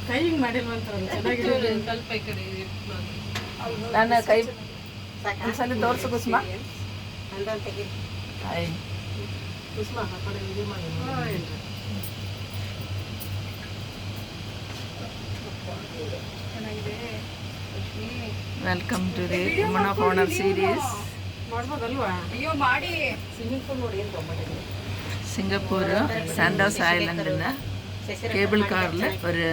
ಕೈ ಹಿಂಗೆ ಮಾಡಿಲ್ವಂತಾರಲ್ಲ ಚೆನ್ನಾಗಿದೆ. ಸ್ವಲ್ಪ ಈ ಕಡೆ ನನ್ನ ಕೈ ಒಂದ್ಸಲ ತೋರಿಸು ಕುಸುಮ. ಕುಸುಮ ಆ ಕಡೆ ಇದು ಮಾಡಿ. Welcome to the woman of honour series. ಮಾಡ್ಬೋದಲ್ವಾ? ಅಯ್ಯೋ ಮಾಡಿ ಸ್ವಿಮ್ಮಿಂಗ್ ಪೂಲ್ ನೋಡಿ ಏನು ತೊಗೊಂಡಿದ್ದೀನಿ. സിംഗപ്പൂർ സാൻഡോസ് ഐലൻഡിൽ കേബിൾ കാറിൽ ഒരു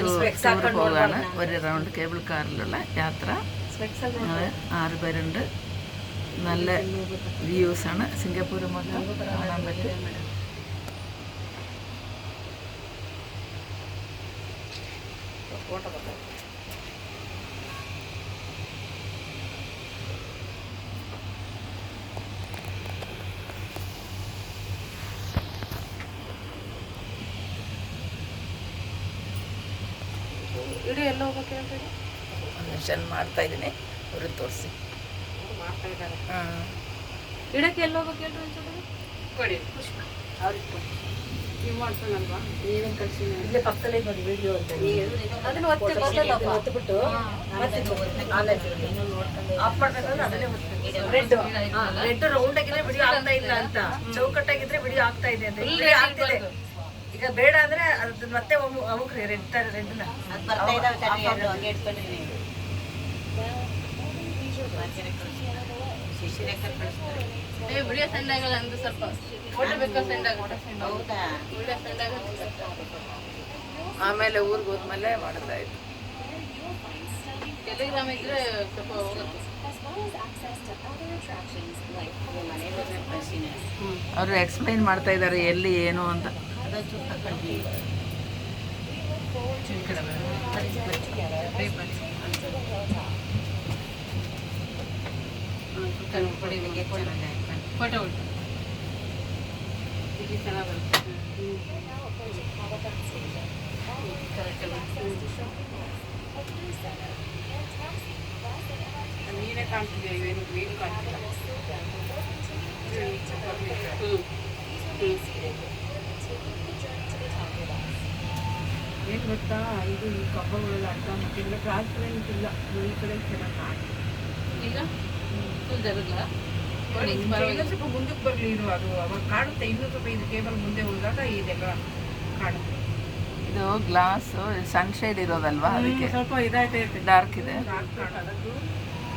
ടൂർ പോവുകയാണ്. ഒരു റൗണ്ട് കേബിൾ കാറിലുള്ള യാത്ര. ഞങ്ങൾ 6 പേരുണ്ട്. നല്ല വ്യൂസാണ്. സിംഗപ്പൂർ മൊത്തം കാണാൻ പറ്റും. ವಿಡಿಯೋ ಎಲ್ಲ ಹೋಗ್ಬೇಕು ಹೇಳ್ತೀವಿ. ಮೆನ್ಷನ್ ಮಾಡ್ತಾ ಇದ್ದೀನಿ, ಅವರು ತೋರಿಸಿ. ಮಾಡ್ತಾ ಇದ್ದಾರೆ. ಇಡಕ್ಕೆ ಎಲ್ಲ ಹೋಗ್ಬೇಕು ಹೇಳ್ರಿ ಒಂದ್ಸಲ ಕೊಡಿ. ನೀವು ಮಾಡ್ತಾನಲ್ವಾ? ನೀವೇನು ಕಳಿಸಿ ಇಲ್ಲೇ ಪಕ್ಕದಲ್ಲೇ ನೋಡಿ ವಿಡಿಯೋ ಅಂತ. ಅದನ್ನು ಒತ್ತಿ ಗೊತ್ತಲ್ಲಪ್ಪ. ಹೊತ್ಬಿಟ್ಟು ಆಫ್ ಮಾಡ್ಬೇಕಂದ್ರೆ ಅದನ್ನೇ ರೆಡ್ ರೌಂಡ್ ಆಗಿದ್ರೆ ವಿಡಿಯೋ ಆಗ್ತಾ ಇಲ್ಲ ಅಂತ, ಚೌಕಟ್ಟಾಗಿದ್ರೆ ವಿಡಿಯೋ ಆಗ್ತಾ ಇದೆ ಅಂತ. ವಿಡಿಯೋ ಆಗ್ತಿದೆ. ಈಗ ಬೇಡ ಅಂದ್ರೆ ಅದು ಮತ್ತೆ ಅಮುಕ್ರಿ ರೆಡ್ ರೆಡ್ನ ವಿಡಿಯೋ ಸೆಂಡ್ ಆಗಲ್ಲ ಅಂದ್ರೆ ಸ್ವಲ್ಪ ಫೋಟೋ ಬೇಕಾ ಸೆಂಡ್ ಆಗುತ್ತೆ. ಹೌದಾ? ವಿಡಿಯೋ ಸೆಂಡ್ ಆಗುತ್ತೆ. ಆಮೇಲೆ ಊರಿಗೆ ಹೋದ್ಮೇಲೆ ಮಾಡ್ತಾ ಇದ್ವಿ. ಟೆಲಿಗ್ರಾಮ್ ಇದ್ರೆ ಸ್ವಲ್ಪ ಹೋಗುತ್ತೆ. ಅವರು ಎಕ್ಸ್ಪ್ಲೈನ್ ಮಾಡ್ತಾ ಇದ್ದಾರೆ ಎಲ್ಲಿ ಏನು ಅಂತ. ಫೋಟೋ ಉಂಟು ಈಗ ಚೆನ್ನಾಗಿ ಬರುತ್ತೆ. ನೀನೇ ಕಾಣ್ತಿದ್ಯಾ? ಏನು ಕಾಣ್ತಿಲ್ಲ. ಏನು ಗೊತ್ತಾ, ಇದು ಈ ಕಬ್ಬಗಳೆಲ್ಲ ಅರ್ಥ ಮಾಡ್ತಿಲ್ಲ. ಟ್ರಾನ್ಸ್ಪರೆಂಟ್ ಇಲ್ಲ. ಈ ಕಡೆ ಚೆನ್ನಾಗಿ ಕಾಣ್ತಿಲ್ಲ. ಈಗ ಫುಲ್ ಜರಗಲ್ಲ. ಇನ್ನೂ ಸ್ವಲ್ಪ ಮುಂದಕ್ಕೆ ಬರಲಿ ಇದು. ಅದು ಅವಾಗ ಕಾಣುತ್ತೆ. ಇನ್ನೂ ಸ್ವಲ್ಪ ಇದು ಕೇಬಲ್ ಮುಂದೆ ಹೋದಾಗ ಇದೆಲ್ಲ ಕಾಣುತ್ತೆ. ಇದು ಗ್ಲಾಸ್ ಸನ್ಶೈಡ್ ಇರೋದಲ್ವಾ, ಅದಕ್ಕೆ ಸ್ವಲ್ಪ ಇದಾಯ್ತೈತೆ, ಡಾರ್ಕ್ ಇದೆ. ಅದಕ್ಕೂ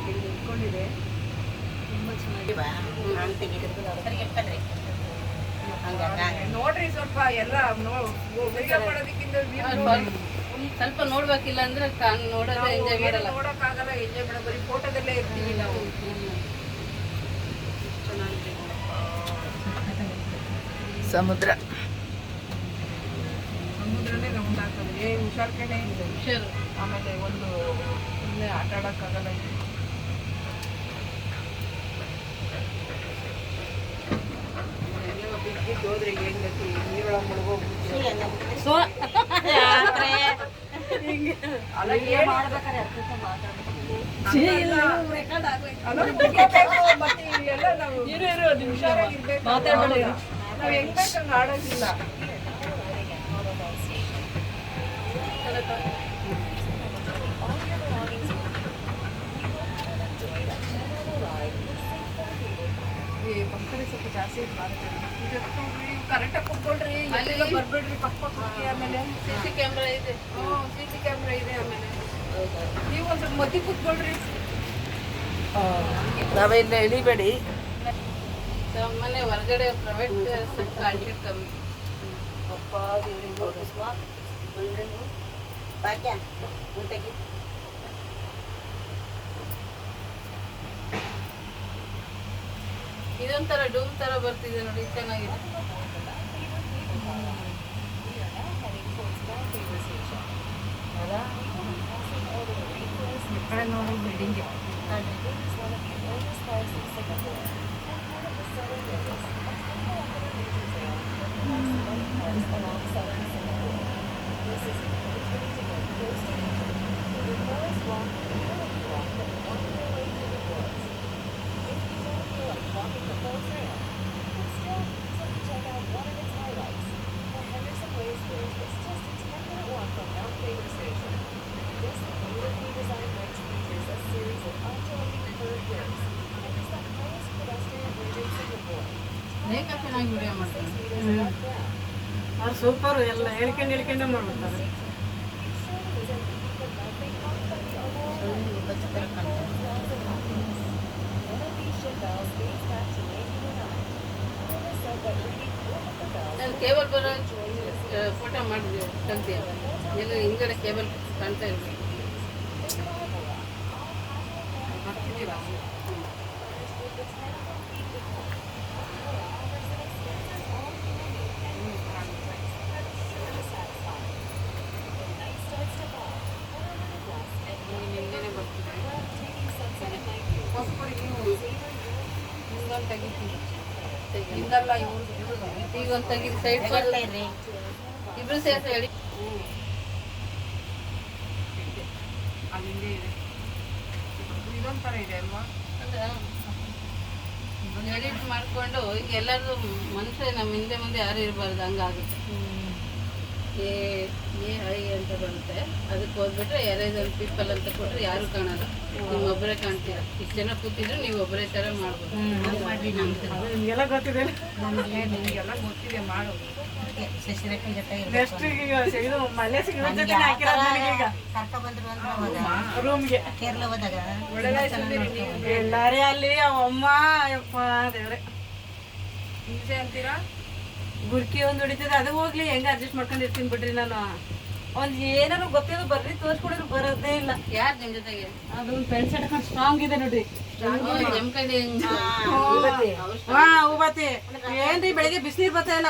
ಇಲ್ಲಿ ನಿಂತ್ಕೊಂಡಿದೆ. ತುಂಬ ಚೆನ್ನಾಗಿದೆ. ನೋಡ್ರಿ ಸ್ವಲ್ಪ ಎಲ್ಲ ವಿಡಿಯೋ ಮಾಡೋದಕ್ಕಿಂತ ಸ್ವಲ್ಪ ನೋಡ್ಬೇಕಿಲ್ಲ ಅಂದ್ರೆ ನೋಡೋದೇ ಎಂಜಾಯ್ ಮಾಡಲ್ಲ. ನೋಡೋಕ್ಕಾಗಲ್ಲ, ಎಂಜಾಯ್ ಮಾಡೋ ಬರೀ ಫೋಟೋದಲ್ಲೇ ಇರ್ತೀವಿ ನಾವು. ಚೆನ್ನಾಗಿದೆ. ಸಮುದ್ರ ಸಮುದ್ರನೇ ಗಮನಾಗ್ತದೆ. ಹುಷಾರ್ ಕಡೆ ಇದೆ. ಹುಷಾರು. ಆಮೇಲೆ ಒಂದು ಇಲ್ಲೇ ಆಟ ಆಡೋಕ್ಕಾಗಲ್ಲ. ಬಿದ್ದಿದ್ದು ಹೋದ್ರೆ ಏನು ಗತಿ? ನೀರೊಳಗೆ ಮುಳುಗೋಗ್ಬಿಡ್ತೀವಿ. ನಾವು ಹೆಂಗ್ ಬೇಕಂಗೆ ಆಡೋದಿಲ್ಲ. ಪಕ್ಕದಲ್ಲಿ ಸ್ವಲ್ಪ ಜಾಸ್ತಿ ಕರೆಕ್ಟಾಗಿ ಕುತ್ಕೊಳ್ರಿ, ಅಲ್ಲೆಲ್ಲ ಬರ್ಬೇಡ್ರಿ, ಪಕ್ಕ ಹೋಗಿ. ಆಮೇಲೆ CC ಕ್ಯಾಮ್ರಾ ಇದೆ. CC ಕ್ಯಾಮ್ರಾ ಇದೆ. ಆಮೇಲೆ ನೀವು ಒಂದು ಸ್ವಲ್ಪ ಮಧ್ಯೆ ಕುತ್ಕೊಳ್ರಿ. ನಾವೆಲ್ಲ ಇಳಿಬೇಡಿ. ಮನೆ ಹೊರಗಡೆ ಪ್ರೈವೇಟ್ ಕಾಂಟ್ಯಾಕ್ಟ್ ಕಮ್ಮಿ. ಇದೊಂಥರ ಡೂಮ್ ತರ ಬರ್ತಿದೆ ನೋಡಿ, ಚೆನ್ನಾಗಿದೆ. ಈ ಕಡೆ ನೋಡಿ ಬಿಲ್ಡಿಂಗ್. ಚೆನ್ನಾಗಿ ವಿಡಿಯೋ ಮಾಡ್ತಾರೆ. ಅವ್ರು ಸೂಪರು, ಎಲ್ಲ ಹೇಳ್ಕೊಂಡೆ ಮಾಡ್ಬಿಡ್ತಾರೆ. ನಾನು ಕೇಬಲ್ ಬರೋ ಫೋಟೋ ಮಾಡಿದ್ವಿ ಕಲ್ತಿ ಎಲ್ಲ ಹಿಂಗಡೆ ಕೇಬಲ್ ಕಾಣ್ತಾ ಇರ್ಬೇಕು. ಹಿಂಗೇನೆ ಬರ್ತಿದೆ. ಹಿಂಗೊಂದು ತೆಗಿತೀನಿ. ಈಗ ಒಂದು ತೆಗಿದು ಸೈಡ್ ಇಬ್ರು ಸೇರ್ಸಿ ಹೇಳಿ. ಎಡಿಟ್ ಮಾಡಿಕೊಂಡು ಈಗ ಎಲ್ಲರೂ ಮನುಷ್ಯ ನಮ್ಮ ಹಿಂದೆ ಮುಂದೆ ಯಾರು ಇರಬಾರ್ದು, ಹಂಗಾಗುತ್ತೆ. ಎ ಐ ಅಂತ ಬರುತ್ತೆ, ಅದಕ್ಕೆ ಹೋಗ್ಬಿಟ್ರೆ ಎರೇಸರ್ ಪೀಪಲ್ ಅಂತ ಕೊಟ್ಟರೆ ಯಾರು ಕಾಣಲ್ಲ, ನೀವು ಒಬ್ಬರೇ ಕಾಣ್ತೀರ. ಇಷ್ಟು ಜನ ಕೂತಿದ್ರು ನೀವು ಒಬ್ಬರೇ ಥರ ಮಾಡ್ಬೋದು. ನಿಮಗೆಲ್ಲ ಗೊತ್ತಿದೆ. ನಿಮಗೆಲ್ಲ ಗೊತ್ತಿದೆ ಮಾಡೋದು. ನೆಕ್ಸ್ಟ್ ಈಗ ಇದು ಮಳೆ ಸಿಗೋ ಜೊತೆ ಹಾಕಿರೋದು ನನಗೀಗ ರೂಮ್ಗೆ ಎಲ್ಲಾರೇ ಅಲ್ಲಿ ಅಮ್ಮ ಯಪ್ಪ ದೇವ್ರೆ ಈಸೆ ಅಂತೀರಾ? ಗುರ್ಕಿ ಒಂದು ಹೊಡಿತಿದ್ರೆ ಅದು ಹೋಗ್ಲಿ, ಹೆಂಗ ಅಡ್ಜಸ್ಟ್ ಮಾಡ್ಕೊಂಡಿರ್ತೀನಿ ಬಿಡ್ರಿ. ನಾನು ಒಂದ್ ಏನಾರು ಗೊತ್ತಿದ್ದು ಬರ್ರಿ ತೋರ್ಸ್ಕೊಡಿದ್ರು ಬರೋದೇ ಇಲ್ಲ. ಯಾರು ನಿಮ್ಮ ಜೊತೆಗೆ? ಅದು ಪೆನ್ಸ್ ಹಿಡ್ಕೊಂಡು ಸ್ಟ್ರಾಂಗ್ ಇದೆ ನೋಡ್ರಿ. ಜಮಖಂಡಿ ಹಾ ಹೂಬತ್ತಿ ಏನ್ರಿ ಬೆಳಿಗ್ಗೆ ಬಿಸಿನೀರ್ ಬರ್ತಾ ಇಲ್ಲ,